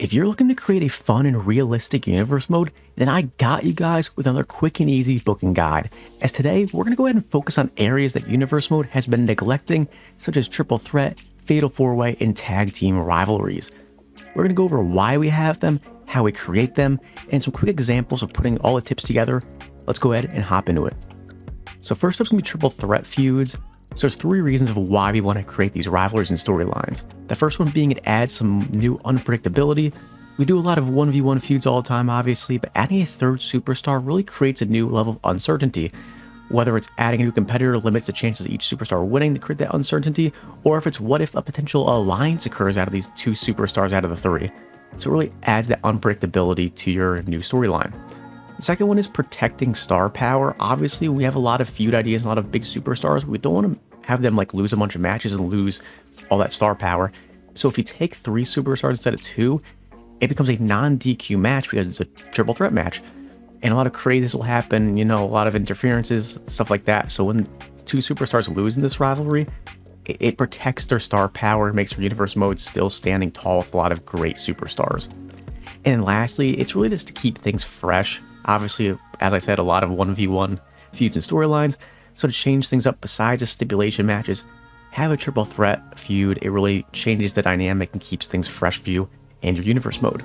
If you're looking to create a fun and realistic universe mode, then I got you guys with another quick and easy booking guide. As today, we're going to go ahead and focus on areas that universe mode has been neglecting, such as triple threat, fatal four-way, and tag team rivalries. We're going to go over why we have them, how we create them, and some quick examples of putting all the tips together. Let's go ahead and hop into it. So first up is going to be triple threat feuds. So there's three reasons of why we want to create these rivalries and storylines. The first one being it adds some new unpredictability. We do a lot of 1v1 feuds all the time, obviously, but adding a third superstar really creates a new level of uncertainty. Whether it's adding a new competitor limits the chances of each superstar winning to create that uncertainty, or if it's what if a potential alliance occurs out of these two superstars out of the three. So it really adds that unpredictability to your new storyline. The second one is protecting star power. Obviously, we have a lot of feud ideas, a lot of big superstars. We don't want to have them like lose a bunch of matches and lose all that star power. So if you take 3 superstars instead of 2, it becomes a non-DQ match because it's a triple threat match. And a lot of crazies will happen, a lot of interferences, stuff like that. So when 2 superstars lose in this rivalry, it protects their star power and makes their universe mode still standing tall with a lot of great superstars. And lastly, it's really just to keep things fresh. Obviously, as I said, a lot of 1v1 feuds and storylines. So to change things up besides just stipulation matches, have a triple threat feud. It really changes the dynamic and keeps things fresh for you and your universe mode.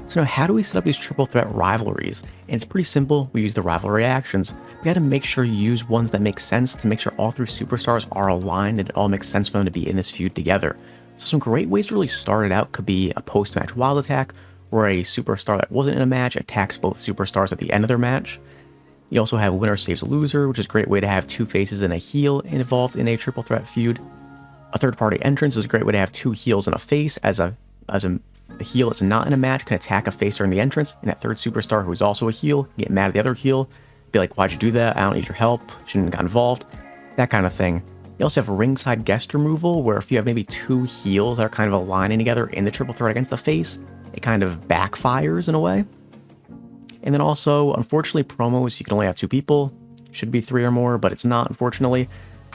So now how do we set up these triple threat rivalries? And it's pretty simple. We use the Rivalry Actions. We got to make sure you use ones that make sense to make sure all 3 superstars are aligned and it all makes sense for them to be in this feud together. So some great ways to really start it out could be a post-match wild attack, where a superstar that wasn't in a match attacks both superstars at the end of their match. You also have winner saves a loser, which is a great way to have 2 faces and a heel involved in a triple threat feud. A third party entrance is a great way to have 2 heels and a face, as a heel that's not in a match can attack a face during the entrance, and that third superstar who is also a heel can get mad at the other heel, be like, why'd you do that? I don't need your help, shouldn't have got involved, that kind of thing. You also have ringside guest removal, where if you have maybe 2 heels that are kind of aligning together in the triple threat against the face, it kind of backfires in a way. And then also, unfortunately, promos, you can only have 2 people. Should be 3 or more, but it's not, unfortunately.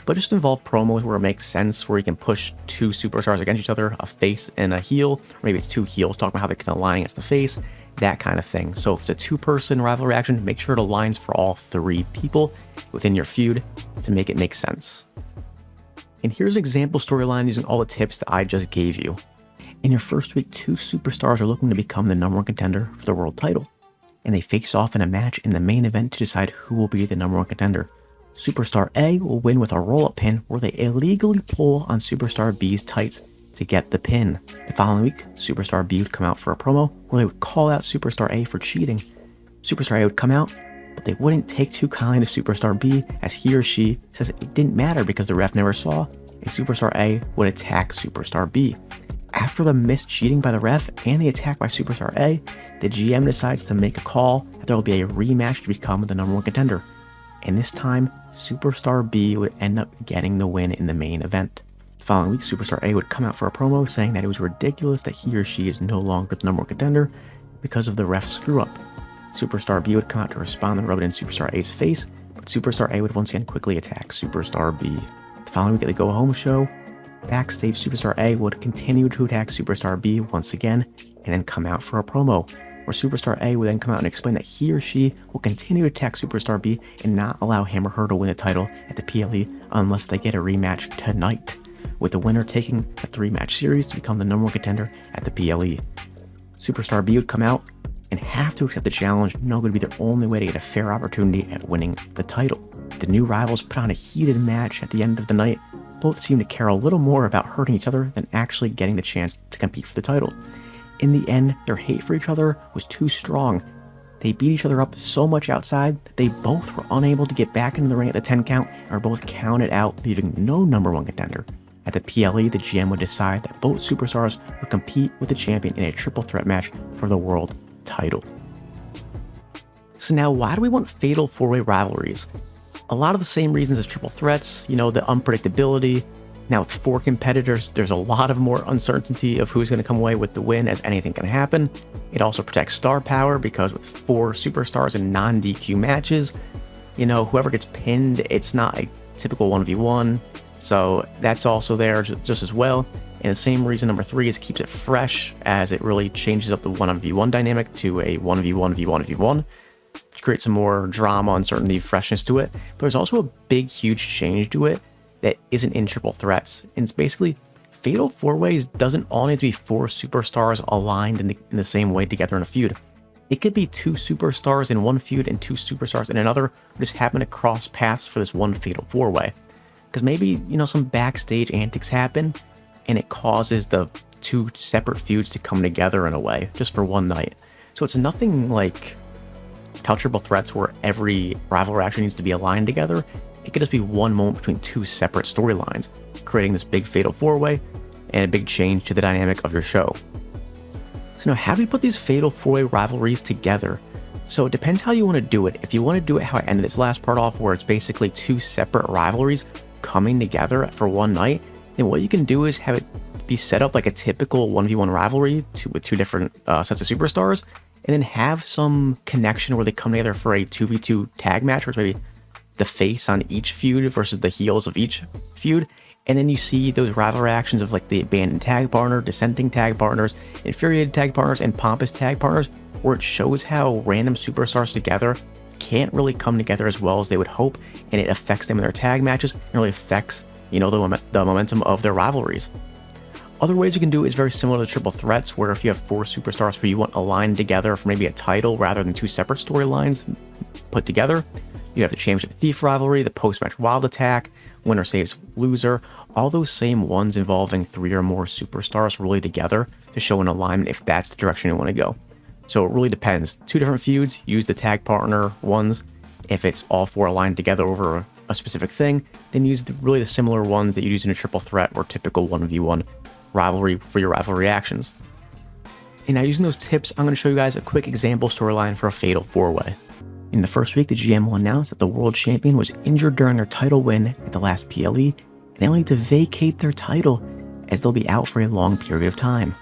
But just involve promos where it makes sense, where you can push 2 superstars against each other, a face and a heel. Or maybe it's 2 heels, talking about how they can align against the face, that kind of thing. So if it's a 2-person rivalry action, make sure it aligns for all 3 people within your feud to make it make sense. And here's an example storyline using all the tips that I just gave you. In your first week, 2 superstars are looking to become the #1 contender for the world title, and they face off in a match in the main event to decide who will be the #1 contender. Superstar A will win with a roll-up pin where they illegally pull on Superstar B's tights to get the pin. The following week, Superstar B would come out for a promo where they would call out Superstar A for cheating. Superstar A would come out, but they wouldn't take too kindly to Superstar B, as he or she says it didn't matter because the ref never saw, and Superstar A would attack Superstar B. After the missed cheating by the ref and the attack by Superstar A, the GM decides to make a call that there will be a rematch to become the #1 contender. And this time, Superstar B would end up getting the win in the main event. The following week, Superstar A would come out for a promo saying that it was ridiculous that he or she is no longer the #1 contender because of the ref's screw-up. Superstar B would come out to respond and rub it in Superstar A's face, but Superstar A would once again quickly attack Superstar B. The following week at the go-home show, backstage, Superstar A would continue to attack Superstar B once again, and then come out for a promo, where Superstar A would then come out and explain that he or she will continue to attack Superstar B and not allow him or her to win the title at the PLE unless they get a rematch tonight, with the winner taking a 3-match series to become the #1 contender at the PLE. Superstar B would come out and have to accept the challenge, and it would be their only way to get a fair opportunity at winning the title. The new rivals put on a heated match at the end of the night. Both seem to care a little more about hurting each other than actually getting the chance to compete for the title. In the end, their hate for each other was too strong. They beat each other up so much outside that they both were unable to get back into the ring at the 10 count and were both counted out, leaving no #1 contender. At the PLE, the GM would decide that both superstars would compete with the champion in a triple threat match for the world title. So now, why do we want fatal 4-way rivalries? A lot of the same reasons as triple threats, the unpredictability. Now with 4 competitors, there's a lot of more uncertainty of who's going to come away with the win, as anything can happen. It also protects star power because with 4 superstars in non-DQ matches, whoever gets pinned, it's not a typical 1v1. So that's also there just as well. And the same reason number 3 is keeps it fresh, as it really changes up the 1v1 dynamic to a 1v1v1v1 to create some more drama, uncertainty, freshness to it. But there's also a big, huge change to it that isn't in triple threats. And it's basically Fatal 4-Ways doesn't all need to be 4 superstars aligned in the same way together in a feud. It could be 2 superstars in one feud and 2 superstars in another who just happen to cross paths for this one Fatal 4-Way. Because maybe, some backstage antics happen and it causes the 2 separate feuds to come together in a way, just for one night. So it's nothing like how triple threats where every rivalry action needs to be aligned together. It could just be one moment between 2 separate storylines, creating this big Fatal 4-Way and a big change to the dynamic of your show. So now, how do we put these Fatal 4-Way rivalries together? So it depends how you want to do it. If you want to do it how I ended this last part off, where it's basically 2 separate rivalries coming together for one night, then what you can do is have it be set up like a typical 1v1 rivalry with 2 different sets of superstars, and then have some connection where they come together for a 2v2 tag match, where it's maybe the face on each feud versus the heels of each feud. And then you see those rivalry actions of like the abandoned tag partner, dissenting tag partners, infuriated tag partners, and pompous tag partners, where it shows how random superstars together can't really come together as well as they would hope, and it affects them in their tag matches and really affects, the momentum of their rivalries. Other ways you can do it is very similar to triple threats, where if you have 4 superstars who you want aligned together for maybe a title rather than 2 separate storylines put together, you have the Championship Thief rivalry, the post-match Wild Attack, winner saves loser, all those same ones involving 3 or more superstars really together to show an alignment if that's the direction you want to go. So it really depends. 2 different feuds, use the tag partner ones. If it's all 4 aligned together over a specific thing, then use really the similar ones that you use in a triple threat or typical 1v1 rivalry for your rivalry actions. And now, using those tips, I'm going to show you guys a quick example storyline for a Fatal 4-Way. In the first week, the GM will announce that the world champion was injured during their title win at the last PLE, and they'll need to vacate their title as they'll be out for a long period of time.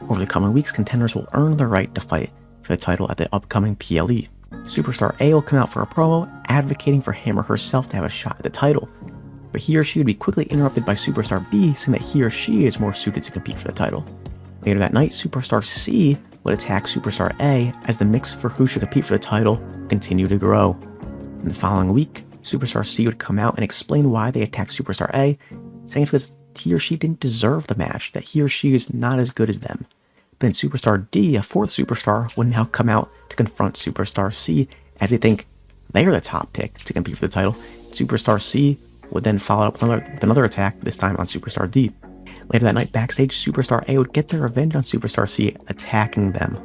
Over the coming weeks, contenders will earn the right to fight for the title at the upcoming PLE. Superstar A will come out for a promo advocating for him or herself to have a shot at the title, but he or she would be quickly interrupted by Superstar B, saying that he or she is more suited to compete for the title. Later that night, Superstar C would attack Superstar A as the mix for who should compete for the title continued to grow. In the following week, Superstar C would come out and explain why they attacked Superstar A, saying it's because he or she didn't deserve the match, that he or she is not as good as them. But then Superstar D, a 4th superstar, would now come out to confront Superstar C as they think they're the top pick to compete for the title. Superstar C would then follow up with another attack, this time on Superstar D. Later that night, backstage, Superstar A would get their revenge on Superstar C, attacking them.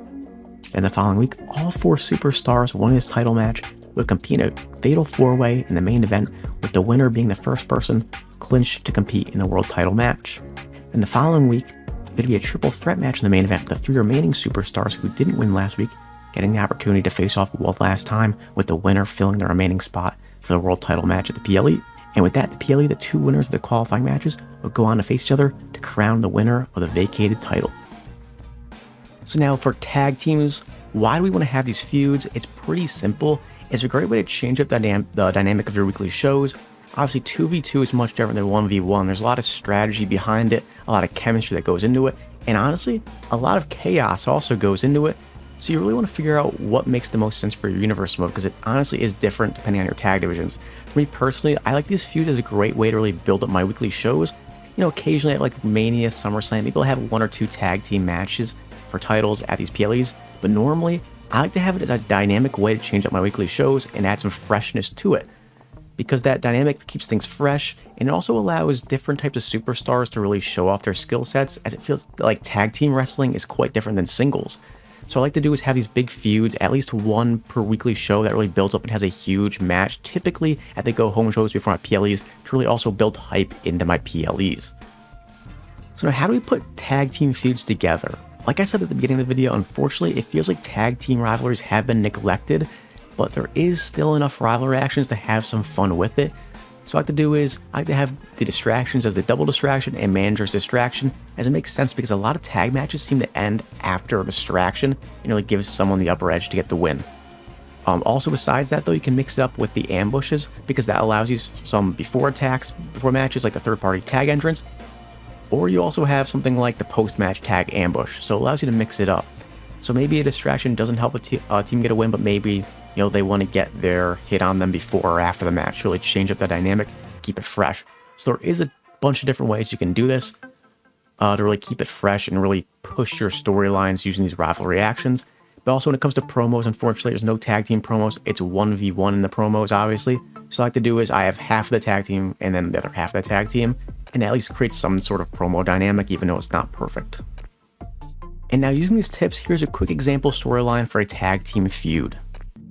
Then the following week, all 4 superstars winning this title match would compete in a Fatal 4-Way in the main event, with the winner being the first person clinched to compete in the world title match. And the following week, it would be a triple threat match in the main event, with the 3 remaining superstars who didn't win last week getting the opportunity to face off one last time, with the winner filling the remaining spot for the world title match at the PLE. And with that, the PLE, the 2 winners of the qualifying matches would go on to face each other to crown the winner of the vacated title. So now for tag teams, why do we want to have these feuds? It's pretty simple. It's a great way to change up the dynamic of your weekly shows. Obviously, 2v2 is much different than 1v1. There's a lot of strategy behind it, a lot of chemistry that goes into it, and honestly, a lot of chaos also goes into it. So you really want to figure out what makes the most sense for your universe mode, because it honestly is different depending on your tag divisions. For me personally, I like these feuds as a great way to really build up my weekly shows. Occasionally at like Mania, SummerSlam, maybe I'll have 1 or 2 tag team matches for titles at these PLEs, but normally I like to have it as a dynamic way to change up my weekly shows and add some freshness to it, because that dynamic keeps things fresh, and it also allows different types of superstars to really show off their skill sets, as it feels like tag team wrestling is quite different than singles. So what I like to do is have these big feuds, at least 1 per weekly show that really builds up and has a huge match, typically at the go-home shows before my PLEs, to really also build hype into my PLEs. So now, how do we put tag team feuds together? Like I said at the beginning of the video, unfortunately, it feels like tag team rivalries have been neglected, but there is still enough rivalry actions to have some fun with it. So what I like to do is, I like to have the distractions as the double distraction and manager's distraction, as it makes sense because a lot of tag matches seem to end after a distraction and really gives someone the upper edge to get the win. Also besides that though, you can mix it up with the ambushes, because that allows you some before attacks, before matches, like the third party tag entrance. Or you also have something like the post-match tag ambush, so it allows you to mix it up. So maybe a distraction doesn't help a team get a win, but maybe they want to get their hit on them before or after the match, really change up that dynamic, keep it fresh. So there is a bunch of different ways you can do this to really keep it fresh and really push your storylines using these rivalry actions. But also when it comes to promos, unfortunately, there's no tag team promos. It's 1v1 in the promos, obviously. So what I like to do is I have half of the tag team and then the other half of the tag team, and at least create some sort of promo dynamic, even though it's not perfect. And now using these tips, here's a quick example storyline for a tag team feud.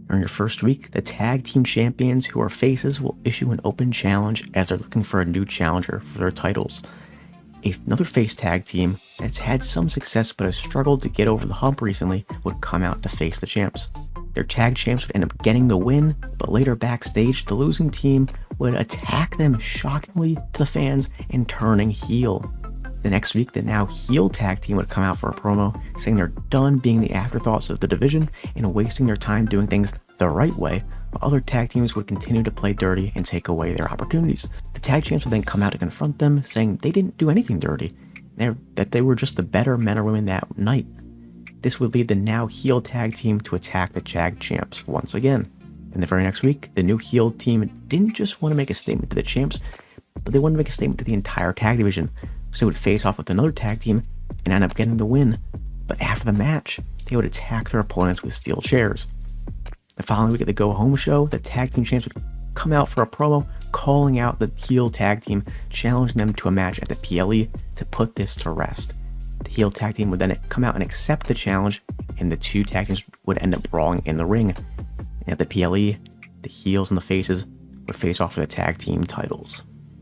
During your first week, the tag team champions who are faces will issue an open challenge as they're looking for a new challenger for their titles. Another face tag team that's had some success but has struggled to get over the hump recently would come out to face the champs. Their tag champs would end up getting the win, but later backstage, the losing team would attack them shockingly to the fans and turning heel. The next week, the now heel tag team would come out for a promo, saying they're done being the afterthoughts of the division and wasting their time doing things the right way, while other tag teams would continue to play dirty and take away their opportunities. The tag champs would then come out to confront them, saying they didn't do anything dirty, that they were just the better men or women that night. This would lead the now heel tag team to attack the tag champs once again. And the very next week, the new heel team didn't just want to make a statement to the champs, but they wanted to make a statement to the entire tag division. So they would face off with another tag team and end up getting the win. But after the match, they would attack their opponents with steel chairs. The following week at the Go Home show, the tag team champs would come out for a promo, calling out the heel tag team, challenging them to a match at the PLE to put this to rest. The heel tag team would then come out and accept the challenge, and the two tag teams would end up brawling in the ring. And at the PLE, the heels and the faces would face off for the tag team titles.